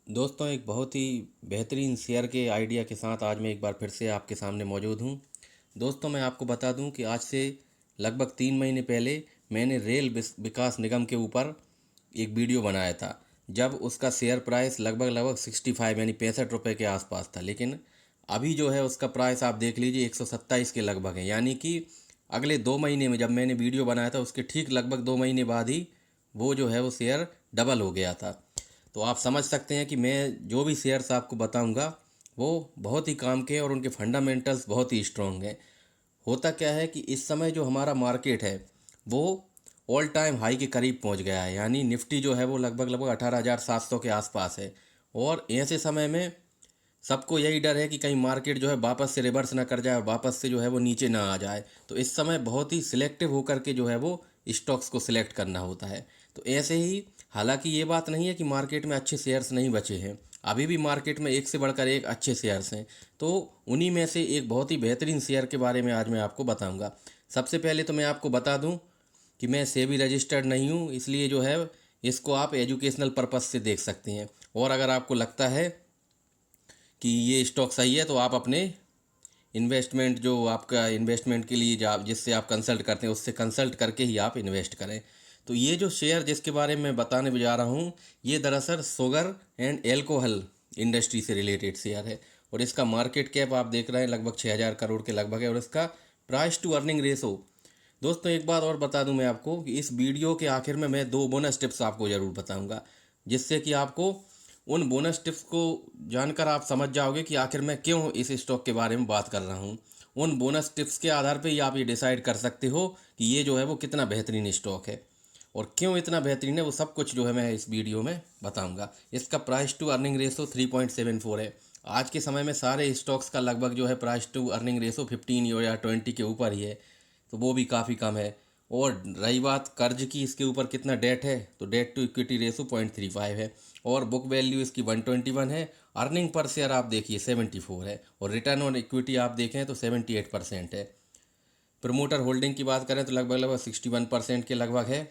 दोस्तों, एक बहुत ही बेहतरीन शेयर के आइडिया के साथ आज मैं एक बार फिर से आपके सामने मौजूद हूँ। दोस्तों, मैं आपको बता दूँ कि आज से लगभग 3 महीने पहले मैंने रेल विकास निगम के ऊपर एक वीडियो बनाया था, जब उसका शेयर प्राइस लगभग लगभग 65 यानी 65 रुपये के आसपास था। लेकिन अभी जो है उसका प्राइस आप देख लीजिए 127 के लगभग है। यानी कि अगले 2 महीने में, जब मैंने वीडियो बनाया था उसके ठीक लगभग 2 महीने बाद ही वो जो है वो शेयर डबल हो गया था। तो आप समझ सकते हैं कि मैं जो भी शेयर्स आपको बताऊंगा वो बहुत ही काम के हैं और उनके फंडामेंटल्स बहुत ही स्ट्रॉन्ग हैं। होता क्या है कि इस समय जो हमारा मार्केट है वो ऑल टाइम हाई के करीब पहुंच गया है। यानी निफ्टी जो है वो लगभग लगभग 18,700 के आसपास है। और ऐसे समय में सबको यही डर है कि कहीं मार्केट जो है वापस से रिवर्स ना कर जाए और वापस से जो है वो नीचे ना आ जाए। तो इस समय बहुत ही सिलेक्टिव होकर के जो है वो स्टॉक्स को सिलेक्ट करना होता है। तो ऐसे ही, हालांकि ये बात नहीं है कि मार्केट में अच्छे शेयर्स नहीं बचे हैं। अभी भी मार्केट में एक से बढ़कर एक अच्छे शेयर्स हैं। तो उन्हीं में से एक बहुत ही बेहतरीन शेयर के बारे में आज मैं आपको बताऊंगा। सबसे पहले तो मैं आपको बता दूं कि मैं सेबी रजिस्टर्ड नहीं हूं, इसलिए जो है इसको आप एजुकेशनल पर्पस से देख सकते हैं। और अगर आपको लगता है कि ये स्टॉक सही है तो आप अपने इन्वेस्टमेंट, जो आपका इन्वेस्टमेंट के लिए जो आप जिससे आप कंसल्ट करते हैं उससे कंसल्ट करके ही आप इन्वेस्ट करें। तो ये जो शेयर जिसके बारे में बताने जा रहा हूँ, ये दरअसल शुगर एंड एल्कोहल इंडस्ट्री से रिलेटेड शेयर है। और इसका मार्केट कैप आप देख रहे हैं लगभग 6,000 करोड़ के लगभग है। और इसका प्राइस टू अर्निंग रेशो, दोस्तों एक बात और बता दूं मैं आपको कि इस वीडियो के आखिर में मैं दो बोनस टिप्स आपको ज़रूर बताऊंगा, जिससे कि आपको उन बोनस टिप्स को जानकर आप समझ जाओगे कि आखिर मैं क्यों इस स्टॉक के बारे में बात कर रहा हूँ। उन बोनस टिप्स के आधार पे ही आप ये डिसाइड कर सकते हो कि ये जो है वो कितना बेहतरीन स्टॉक है और क्यों इतना बेहतरीन है। वो सब कुछ जो है मैं इस वीडियो में बताऊंगा। इसका प्राइस टू अर्निंग रेशो 3.74 है। आज के समय में सारे स्टॉक्स का लगभग जो है प्राइस टू अर्निंग रेशो 15 या 20 के ऊपर ही है। तो वो भी काफ़ी कम है। और रही बात कर्ज की, इसके ऊपर कितना डेट है, तो डेट टू इक्विटी रेशो 0.35 है। और बुक वैल्यू इसकी 121 है। अर्निंग पर शेयर आप देखिए 74 है। और रिटर्न ऑन इक्विटी आप देखें तो 78% है। प्रमोटर होल्डिंग की बात करें तो लगभग लगभग 61% के लगभग है।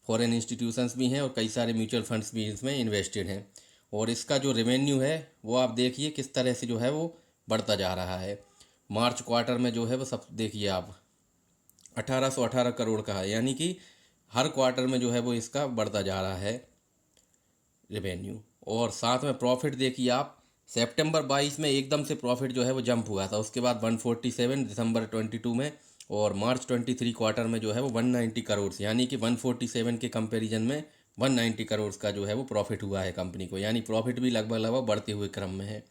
फॉरेन इंस्टीट्यूशंस भी हैं और कई सारे म्यूचुअल फंड्स भी इसमें इन्वेस्टेड हैं। और इसका जो रेवेन्यू है वो आप देखिए किस तरह से जो है वो बढ़ता जा रहा है। मार्च क्वार्टर में जो है वो सब देखिए आप 1818 करोड़ का है। यानी कि हर क्वार्टर में जो है वो इसका बढ़ता जा रहा है रेवेन्यू। और साथ में प्रॉफिट देखिए आप, सितंबर 22 में एकदम से प्रॉफिट जो है वो जंप हुआ था, उसके बाद 147 दिसंबर 22 में, और मार्च 23 क्वार्टर में जो है वो 190 करोड़, यानी कि 147 के कंपैरिजन में 190 करोड़ का जो है वो प्रॉफिट हुआ है कंपनी को। यानी प्रॉफिट भी लगभग लगभग बढ़ते हुए क्रम में है।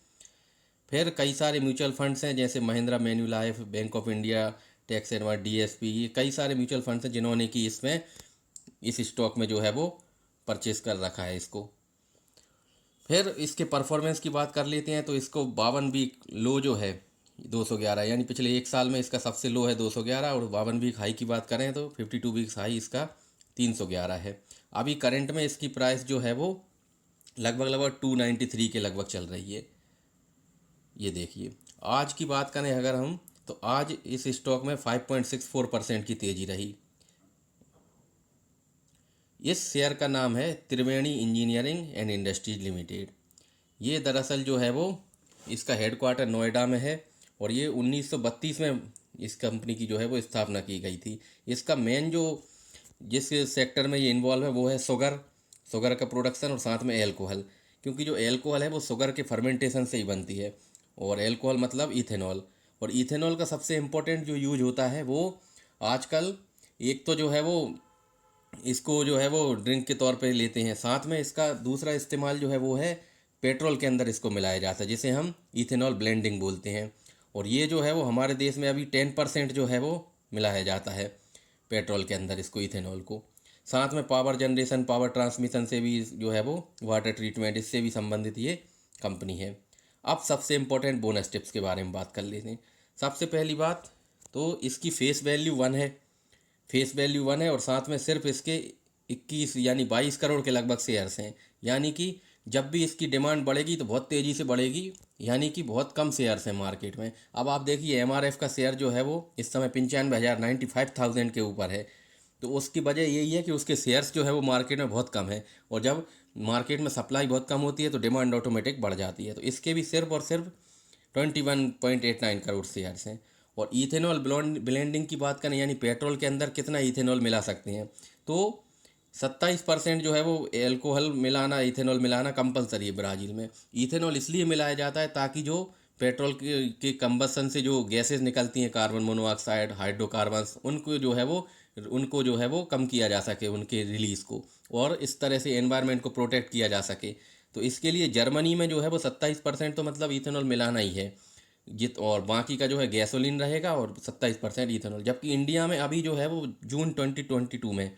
फिर कई सारे म्यूचुअल फंड्स हैं जैसे Mahindra Manulife, bank of India, tax advance, DSP, ये कई सारे म्यूचुअल फंड्स हैं जिन्होंने कि इसमें इस स्टॉक में जो है वो परचेस कर रखा है इसको। फिर इसके परफॉर्मेंस की बात कर लेते हैं तो इसको 52 वीक लो जो है 211, यानी पिछले एक साल में इसका सबसे लो है 211। और 52 वीक हाई की बात करें तो 52 वीक्स हाई इसका 311 है। अभी करंट में इसकी प्राइस जो है वो लगभग लगभग 293 के लगभग चल रही है। ये देखिए, आज की बात करें अगर हम, तो आज इस स्टॉक में 5.64% की तेज़ी रही। इस शेयर का नाम है त्रिवेणी इंजीनियरिंग एंड इंडस्ट्रीज लिमिटेड। ये दरअसल जो है वो, इसका हेडक्वार्टर नोएडा में है। और ये 1932 में इस कंपनी की जो है वो स्थापना की गई थी। इसका मेन जो, जिस सेक्टर में ये इन्वॉल्व है वो है शुगर, शुगर का प्रोडक्शन और साथ में एल्कोहल। क्योंकि जो एल्कोहल है वो शुगर के फर्मेंटेशन से ही बनती है। और एल्कोहल मतलब इथेनॉल। और इथेनॉल का सबसे इम्पोर्टेंट जो यूज होता है वो आजकल, एक तो जो है वो इसको जो है वो ड्रिंक के तौर पे लेते हैं, साथ में इसका दूसरा इस्तेमाल जो है वो है पेट्रोल के अंदर इसको मिलाया जाता है, जिसे हम इथेनॉल ब्लेंडिंग बोलते हैं। और ये जो है वो हमारे देश में अभी 10% जो है वो मिलाया जाता है पेट्रोल के अंदर इसको, इथेनॉल को। साथ में पावर जनरेशन, पावर ट्रांसमिशन से भी जो है वो, वाटर ट्रीटमेंट, इससे भी संबंधित ये कंपनी है। अब सबसे इम्पोर्टेंट बोनस टिप्स के बारे में बात कर लेते हैं। सबसे पहली बात तो इसकी फेस वैल्यू 1 है। फेस वैल्यू 1 है और साथ में सिर्फ इसके 21 यानी 22 करोड़ के लगभग शेयर्स हैं। यानी कि जब भी इसकी डिमांड बढ़ेगी तो बहुत तेज़ी से बढ़ेगी। यानी कि बहुत कम शेयर्स हैं मार्केट में। अब आप देखिए एमआरएफ का शेयर जो है वो इस समय 95,000, 95,000 के ऊपर है। तो उसकी वजह यही है कि उसके शेयर्स जो है वो मार्केट में बहुत कम है, और जब मार्केट में सप्लाई बहुत कम होती है तो डिमांड ऑटोमेटिक बढ़ जाती है। तो इसके भी सिर्फ और सिर्फ 21.89 करोड़ शेयर्स हैं। और इथेनॉल ब्लेंडिंग की बात करें, यानी पेट्रोल के अंदर कितना इथेनॉल मिला सकते हैं, तो 27% जो है वो एल्कोहल मिलाना, इथेनॉल मिलाना कंपलसरी है ब्राज़ील में। इथेनॉल इसलिए मिलाया जाता है ताकि जो पेट्रोल के कंबसन से जो गैसेस निकलती हैं, कार्बन मोनोऑक्साइड, हाइड्रोकार्बन्स, उनको जो है वो कम किया जा सके, उनके रिलीज़ को, और इस तरह से एनवायरनमेंट को प्रोटेक्ट किया जा सके। तो इसके लिए जर्मनी में जो है वो 27% तो मतलब इथेनॉल मिलाना ही है और बाकी का जो है गैसोलीन रहेगा और 27% इथेनॉल। जबकि इंडिया में अभी जो है वो जून 2022 में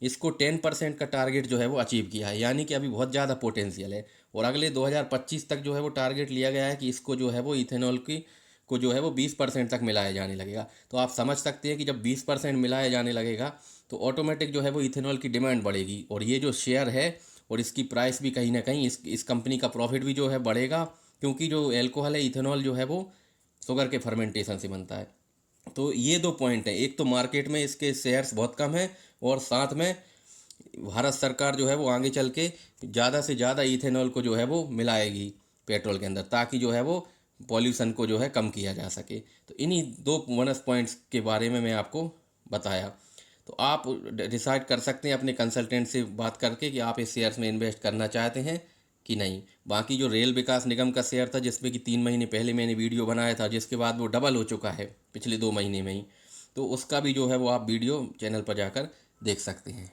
इसको 10% का टारगेट जो है वो अचीव किया है, यानी कि अभी बहुत ज़्यादा पोटेंशियल है। और अगले 2025 तक जो है वो टारगेट लिया गया है कि इसको जो है वो इथेनॉल की को जो है वो 20% तक मिलाया जाने लगेगा। तो आप समझ सकते हैं कि जब 20% मिलाया जाने लगेगा तो ऑटोमेटिक जो है वो इथेनॉल की डिमांड बढ़ेगी, और ये जो शेयर है और इसकी प्राइस भी कहीं ना कहीं इस कंपनी का प्रॉफिट भी जो है बढ़ेगा, क्योंकि जो एल्कोहल है, इथेनॉल जो है वो शुगर के फर्मेंटेशन से बनता है। तो ये दो पॉइंट हैं, एक तो मार्केट में इसके शेयर्स बहुत कम हैं, और साथ में भारत सरकार जो है वो आगे चल के ज़्यादा से ज़्यादा इथेनॉल को जो है वो मिलाएगी पेट्रोल के अंदर, ताकि जो है वो पॉल्यूशन को जो है कम किया जा सके। तो इन्हीं दो बोनस पॉइंट्स के बारे में मैं आपको बताया। तो आप डिसाइड कर सकते हैं अपने कंसल्टेंट से बात करके कि आप इस शेयर्स में इन्वेस्ट करना चाहते हैं कि नहीं। बाकी जो रेल विकास निगम का शेयर था, जिसमें कि 3 महीने पहले मैंने वीडियो बनाया था, जिसके बाद वो डबल हो चुका है पिछले 2 महीने में ही, तो उसका भी जो है वो आप वीडियो चैनल पर जाकर देख सकते हैं।